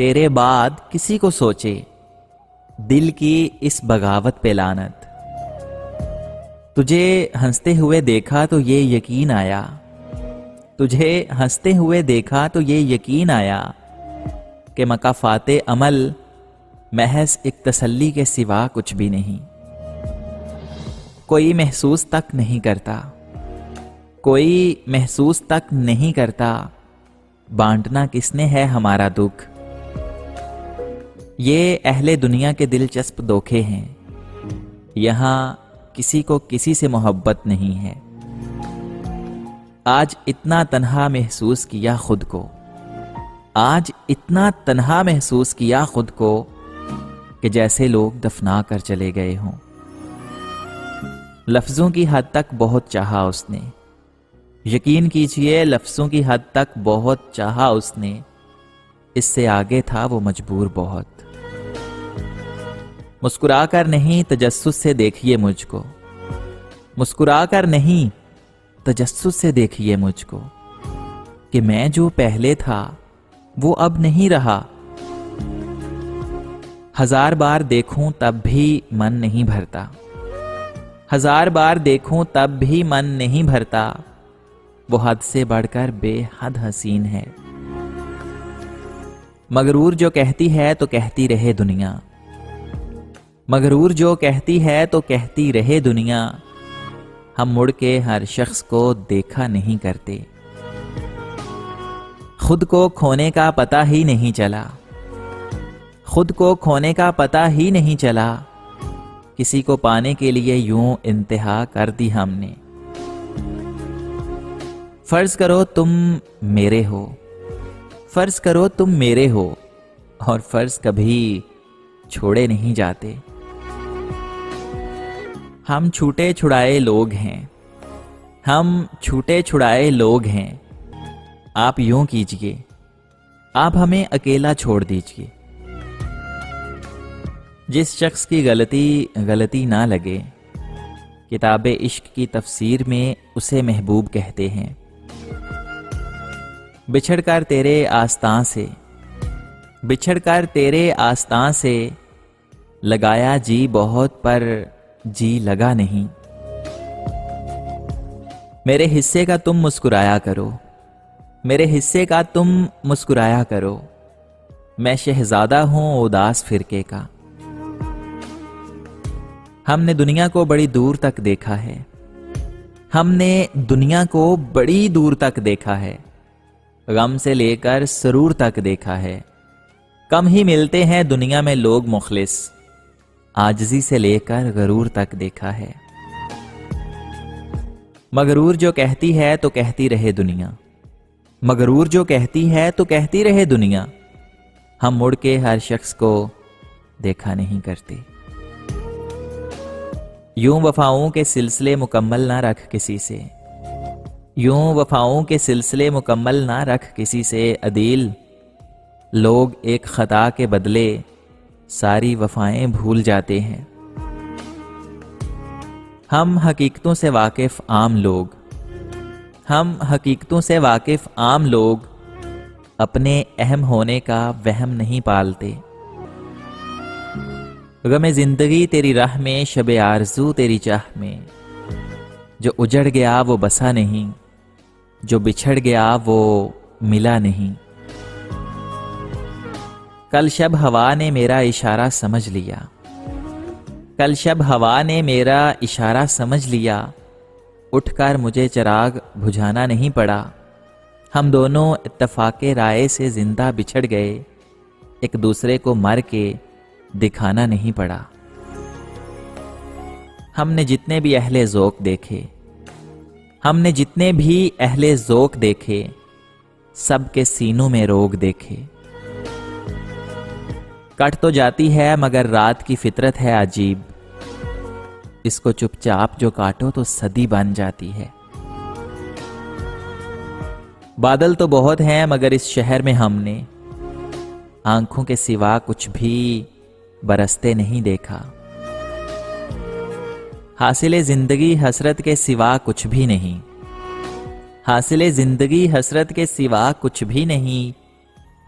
تیرے بعد کسی کو سوچے، دل کی اس بغاوت پہ لعنت۔ تجھے ہنستے ہوئے دیکھا تو یہ یقین آیا، تجھے ہنستے ہوئے دیکھا تو یہ یقین آیا کہ مکافات عمل محض ایک تسلی کے سوا کچھ بھی نہیں۔ کوئی محسوس تک نہیں کرتا، کوئی محسوس تک نہیں کرتا، بانٹنا کس نے ہے ہمارا دکھ۔ یہ اہل دنیا کے دلچسپ دھوکے ہیں، یہاں کسی کو کسی سے محبت نہیں ہے۔ آج اتنا تنہا محسوس کیا خود کو، آج اتنا تنہا محسوس کیا خود کو کہ جیسے لوگ دفنا کر چلے گئے ہوں۔ لفظوں کی حد تک بہت چاہا اس نے، یقین کیجئے لفظوں کی حد تک بہت چاہا اس نے، اس سے آگے تھا وہ مجبور بہت۔ مسکرا کر نہیں تجسس سے دیکھیے مجھ کو، مسکرا کر نہیں تجسس سے دیکھیے مجھ کو، کہ میں جو پہلے تھا وہ اب نہیں رہا۔ ہزار بار دیکھوں تب بھی من نہیں بھرتا، ہزار بار دیکھوں تب بھی من نہیں بھرتا، وہ حد سے بڑھ کر بے حد حسین ہے۔ مغرور جو کہتی ہے تو کہتی رہے دنیا، مغرور جو کہتی ہے تو کہتی رہے دنیا، ہم مڑ کے ہر شخص کو دیکھا نہیں کرتے۔ خود کو کھونے کا پتہ ہی نہیں چلا، خود کو کھونے کا پتہ ہی نہیں چلا، کسی کو پانے کے لیے یوں انتہا کر دی ہم نے۔ فرض کرو تم میرے ہو، فرض کرو تم میرے ہو، اور فرض کبھی چھوڑے نہیں جاتے۔ ہم چھوٹے چھڑائے لوگ ہیں، ہم چھوٹے چھڑائے لوگ ہیں، آپ یوں کیجئے، آپ ہمیں اکیلا چھوڑ دیجئے۔ جس شخص کی غلطی نہ لگے، کتاب عشق کی تفسیر میں اسے محبوب کہتے ہیں۔ بچھڑ کر تیرے آستاں سے، بچھڑ کر تیرے آستاں سے، لگایا جی بہت پر جی لگا نہیں۔ میرے حصے کا تم مسکرایا کرو، میرے حصے کا تم مسکرایا کرو، میں شہزادہ ہوں اداس فرقے کا۔ ہم نے دنیا کو بڑی دور تک دیکھا ہے، ہم نے دنیا کو بڑی دور تک دیکھا ہے، غم سے لے کر سرور تک دیکھا ہے۔ کم ہی ملتے ہیں دنیا میں لوگ مخلص، عاجزی سے لے کر غرور تک دیکھا ہے۔ مغرور جو کہتی ہے تو کہتی رہے دنیا، مغرور جو کہتی ہے تو کہتی رہے دنیا، ہم مڑ کے ہر شخص کو دیکھا نہیں کرتے۔ یوں وفاؤں کے سلسلے مکمل نہ رکھ کسی سے، یوں وفاؤں کے سلسلے مکمل نہ رکھ کسی سے عدیل، لوگ ایک خطا کے بدلے ساری وفائیں بھول جاتے ہیں۔ ہم حقیقتوں سے واقف عام لوگ، ہم حقیقتوں سے واقف عام لوگ، اپنے اہم ہونے کا وہم نہیں پالتے۔ غم زندگی تیری راہ میں، شب آرزو تیری چاہ میں، جو اجڑ گیا وہ بسا نہیں، جو بچھڑ گیا وہ ملا نہیں۔ کل شب ہوا نے میرا اشارہ سمجھ لیا، کل شب ہوا نے میرا اشارہ سمجھ لیا، اٹھ کر مجھے چراغ بجھانا نہیں پڑا۔ ہم دونوں اتفاق رائے سے زندہ بچھڑ گئے، ایک دوسرے کو مر کے دکھانا نہیں پڑا۔ ہم نے جتنے بھی اہل ذوق دیکھے، ہم نے جتنے بھی اہل ذوق دیکھے، سب کے سینوں میں روگ دیکھے۔ کٹ تو جاتی ہے مگر رات کی فطرت ہے عجیب، اس کو چپ چاپ جو کاٹو تو صدی بن جاتی ہے۔ بادل تو بہت ہیں مگر اس شہر میں ہم نے آنکھوں کے سوا کچھ بھی برستے نہیں دیکھا۔ حاصل زندگی حسرت کے سوا کچھ بھی نہیں، حاصل زندگی حسرت کے سوا کچھ بھی نہیں،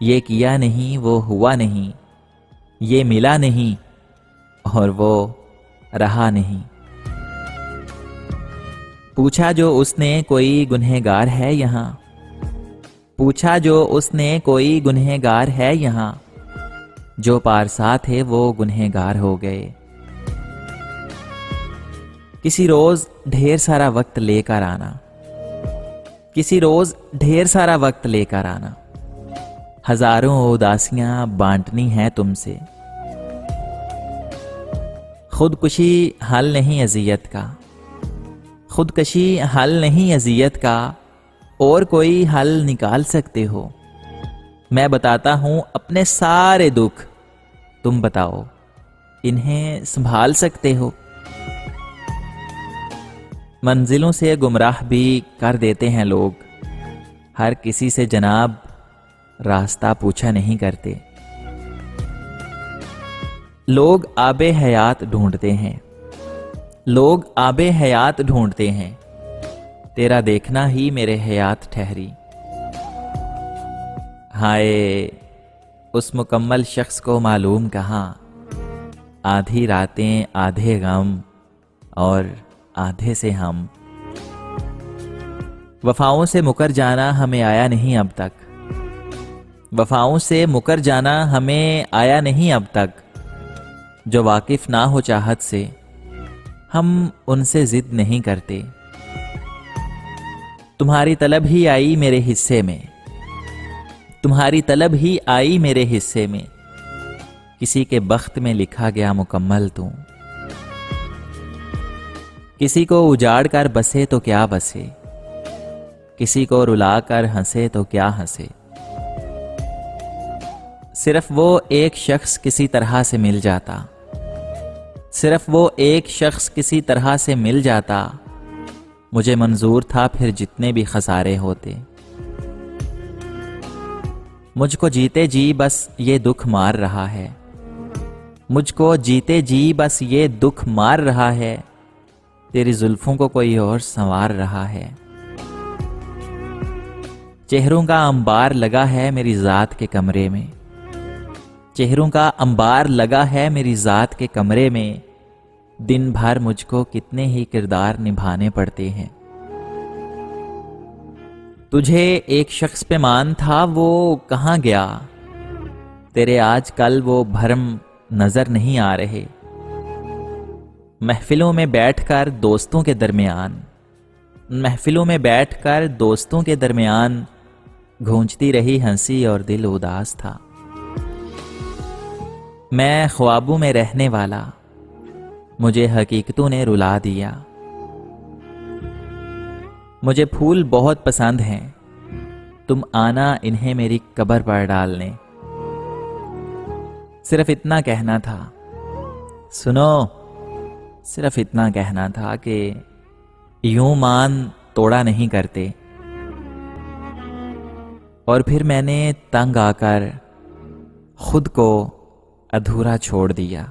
یہ کیا نہیں وہ ہوا نہیں، یہ ملا نہیں اور وہ رہا نہیں۔ پوچھا جو اس نے کوئی گنہگار ہے یہاں، پوچھا جو اس نے کوئی گنہگار ہے یہاں، جو پارسا تھے وہ گنہگار ہو گئے۔ کسی روز ڈھیر سارا وقت لے کر آنا، کسی روز ڈھیر سارا وقت لے کر آنا، ہزاروں اداسیاں بانٹنی ہیں تم سے۔ خودکشی حل نہیں اذیت کا، خودکشی حل نہیں اذیت کا، اور کوئی حل نکال سکتے ہو؟ میں بتاتا ہوں اپنے سارے دکھ، تم بتاؤ انہیں سنبھال سکتے ہو؟ منزلوں سے گمراہ بھی کر دیتے ہیں لوگ، ہر کسی سے جناب راستہ پوچھا نہیں کرتے۔ لوگ آب حیات ڈھونڈتے ہیں، لوگ آب حیات ڈھونڈتے ہیں، تیرا دیکھنا ہی میرے حیات ٹھہری۔ ہائے اس مکمل شخص کو معلوم کہاں، آدھی راتیں آدھے غم اور آدھے سے ہم۔ وفاؤں سے مکر جانا ہمیں آیا نہیں اب تک، وفاؤں سے مکر جانا ہمیں آیا نہیں اب تک، جو واقف نہ ہو چاہت سے ہم ان سے ضد نہیں کرتے۔ تمہاری طلب ہی آئی میرے حصے میں، تمہاری طلب ہی آئی میرے حصے میں، کسی کے بخت میں لکھا گیا مکمل تو۔ کسی کو اجاڑ کر بسے تو کیا بسے، کسی کو رلا کر ہنسے تو کیا ہنسے، صرف وہ ایک شخص کسی طرح سے مل جاتا، صرف وہ ایک شخص کسی طرح سے مل جاتا، مجھے منظور تھا پھر جتنے بھی خسارے ہوتے۔ مجھ کو جیتے جی بس یہ دکھ مار رہا ہے، مجھ کو جیتے جی بس یہ دکھ مار رہا ہے، تیری زلفوں کو کوئی اور سنوار رہا ہے۔ چہروں کا انبار لگا ہے میری ذات کے کمرے میں، چہروں کا انبار لگا ہے میری ذات کے کمرے میں، دن بھر مجھ کو کتنے ہی کردار نبھانے پڑتے ہیں۔ تجھے ایک شخص پہ مان تھا وہ کہاں گیا، تیرے آج کل وہ بھرم نظر نہیں آ رہے۔ محفلوں میں بیٹھ کر دوستوں کے درمیان، محفلوں میں بیٹھ کر دوستوں کے درمیان گھونچتی رہی ہنسی اور دل اداس تھا۔ میں خوابوں میں رہنے والا، مجھے حقیقتوں نے رلا دیا۔ مجھے پھول بہت پسند ہیں، تم آنا انہیں میری قبر پر ڈالنے۔ صرف اتنا کہنا تھا، سنو، صرف اتنا کہنا تھا کہ یوں مان توڑا نہیں کرتے، اور پھر میں نے تنگ آ کر خود کو ادھورا چھوڑ دیا۔